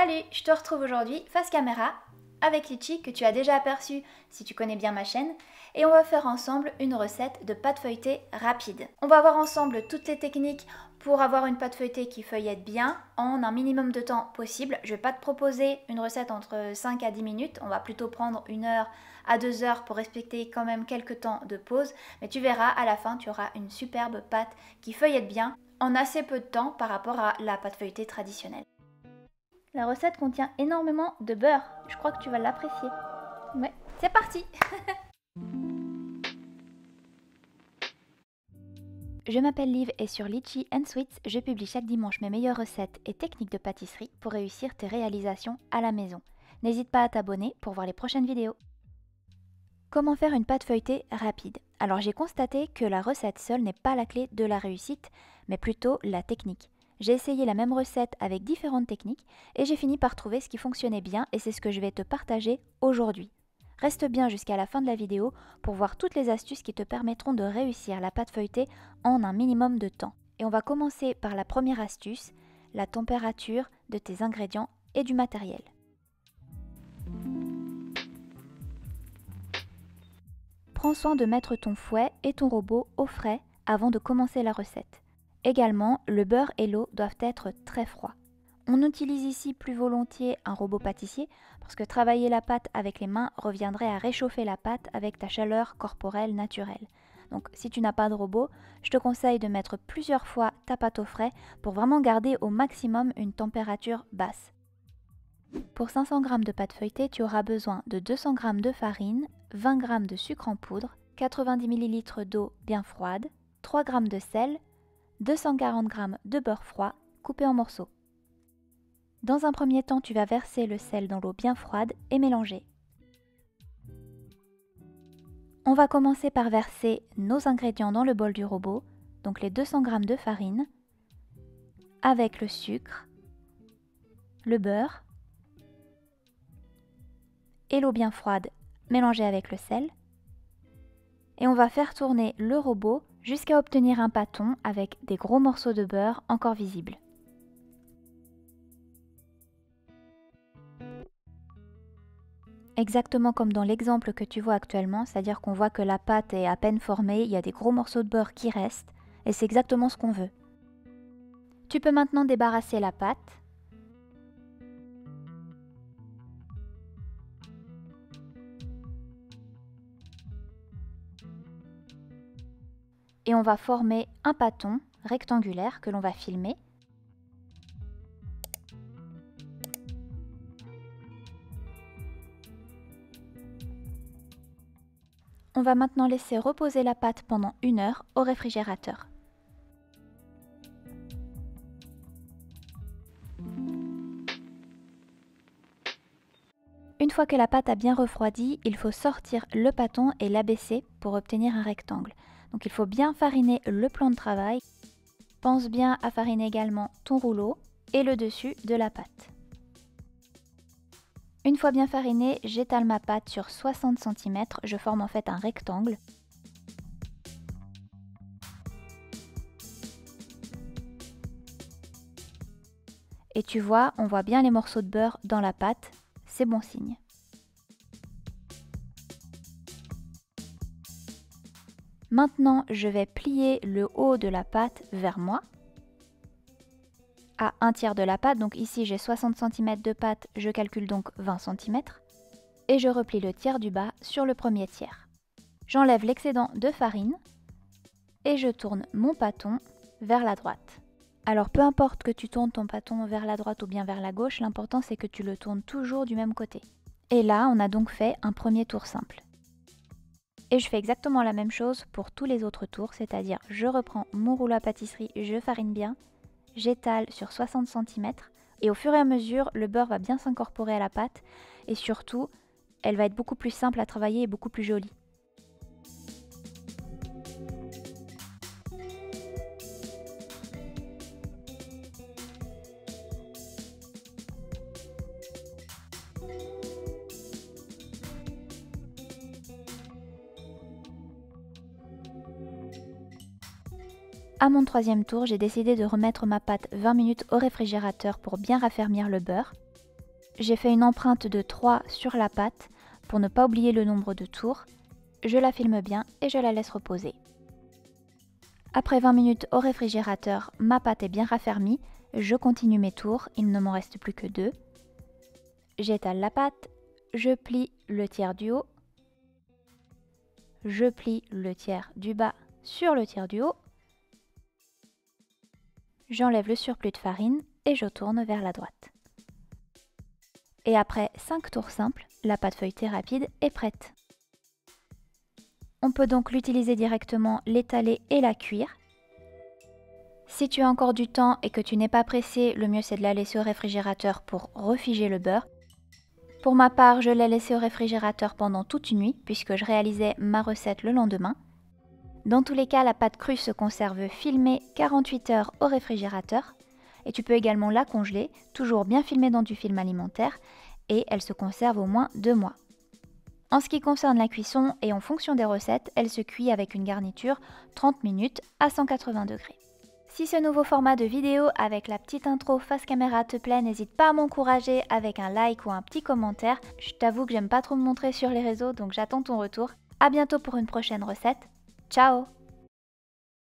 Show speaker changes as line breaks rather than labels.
Salut, je te retrouve aujourd'hui face caméra avec Litchi que tu as déjà aperçu si tu connais bien ma chaîne et on va faire ensemble une recette de pâte feuilletée rapide. On va voir ensemble toutes les techniques pour avoir une pâte feuilletée qui feuillette bien en un minimum de temps possible. Je ne vais pas te proposer une recette entre 5 à 10 minutes, on va plutôt prendre 1 heure à 2 heures pour respecter quand même quelques temps de pause, mais tu verras à la fin tu auras une superbe pâte qui feuillette bien en assez peu de temps par rapport à la pâte feuilletée traditionnelle. La recette contient énormément de beurre, je crois que tu vas l'apprécier. Ouais, c'est parti. Je m'appelle Liv et sur Litchi & Sweets, je publie chaque dimanche mes meilleures recettes et techniques de pâtisserie pour réussir tes réalisations à la maison. N'hésite pas à t'abonner pour voir les prochaines vidéos. Comment faire une pâte feuilletée rapide? Alors j'ai constaté que la recette seule n'est pas la clé de la réussite, mais plutôt la technique. J'ai essayé la même recette avec différentes techniques et j'ai fini par trouver ce qui fonctionnait bien et c'est ce que je vais te partager aujourd'hui. Reste bien jusqu'à la fin de la vidéo pour voir toutes les astuces qui te permettront de réussir la pâte feuilletée en un minimum de temps. Et on va commencer par la première astuce, la température de tes ingrédients et du matériel. Prends soin de mettre ton fouet et ton robot au frais avant de commencer la recette. Également, le beurre et l'eau doivent être très froids. On utilise ici plus volontiers un robot pâtissier parce que travailler la pâte avec les mains reviendrait à réchauffer la pâte avec ta chaleur corporelle naturelle. Donc si tu n'as pas de robot, je te conseille de mettre plusieurs fois ta pâte au frais pour vraiment garder au maximum une température basse. Pour 500 g de pâte feuilletée, tu auras besoin de 200 g de farine, 20 g de sucre en poudre, 90 ml d'eau bien froide, 3 g de sel, 240 g de beurre froid coupé en morceaux. Dans un premier temps, tu vas verser le sel dans l'eau bien froide et mélanger. On va commencer par verser nos ingrédients dans le bol du robot, donc les 200 g de farine, avec le sucre, le beurre et l'eau bien froide mélangée avec le sel. Et on va faire tourner le robot jusqu'à obtenir un pâton avec des gros morceaux de beurre encore visibles. Exactement comme dans l'exemple que tu vois actuellement, c'est-à-dire qu'on voit que la pâte est à peine formée, il y a des gros morceaux de beurre qui restent, et c'est exactement ce qu'on veut. Tu peux maintenant débarrasser la pâte. Et on va former un pâton rectangulaire que l'on va filmer. On va maintenant laisser reposer la pâte pendant 1 heure au réfrigérateur. Une fois que la pâte a bien refroidi, il faut sortir le pâton et l'abaisser pour obtenir un rectangle. Donc il faut bien fariner le plan de travail. Pense bien à fariner également ton rouleau et le dessus de la pâte. Une fois bien farinée, j'étale ma pâte sur 60 cm, je forme en fait un rectangle. Et tu vois, on voit bien les morceaux de beurre dans la pâte, c'est bon signe. Maintenant, je vais plier le haut de la pâte vers moi, à 1/3 de la pâte, donc ici j'ai 60 cm de pâte, je calcule donc 20 cm, et je replie le tiers du bas sur le premier tiers. J'enlève l'excédent de farine, et je tourne mon pâton vers la droite. Alors peu importe que tu tournes ton pâton vers la droite ou bien vers la gauche, l'important c'est que tu le tournes toujours du même côté. Et là, on a donc fait un premier tour simple. Et je fais exactement la même chose pour tous les autres tours, c'est-à-dire je reprends mon rouleau à pâtisserie, je farine bien, j'étale sur 60 cm et au fur et à mesure, le beurre va bien s'incorporer à la pâte et surtout, elle va être beaucoup plus simple à travailler et beaucoup plus jolie. À mon troisième tour, j'ai décidé de remettre ma pâte 20 minutes au réfrigérateur pour bien raffermir le beurre. J'ai fait une empreinte de 3 sur la pâte pour ne pas oublier le nombre de tours. Je la filme bien et je la laisse reposer. Après 20 minutes au réfrigérateur, ma pâte est bien raffermie. Je continue mes tours, il ne m'en reste plus que 2. J'étale la pâte, je plie le tiers du haut, je plie le tiers du bas sur le tiers du haut. J'enlève le surplus de farine et je tourne vers la droite. Et après 5 tours simples, la pâte feuilletée rapide est prête. On peut donc l'utiliser directement, l'étaler et la cuire. Si tu as encore du temps et que tu n'es pas pressé, le mieux c'est de la laisser au réfrigérateur pour refiger le beurre. Pour ma part, je l'ai laissé au réfrigérateur pendant toute une nuit puisque je réalisais ma recette le lendemain. Dans tous les cas, la pâte crue se conserve filmée 48 heures au réfrigérateur et tu peux également la congeler, toujours bien filmée dans du film alimentaire, et elle se conserve au moins 2 mois. En ce qui concerne la cuisson et en fonction des recettes, elle se cuit avec une garniture 30 minutes à 180 degrés. Si ce nouveau format de vidéo avec la petite intro face caméra te plaît, n'hésite pas à m'encourager avec un like ou un petit commentaire. Je t'avoue que j'aime pas trop me montrer sur les réseaux, donc j'attends ton retour. À bientôt pour une prochaine recette. Ciao!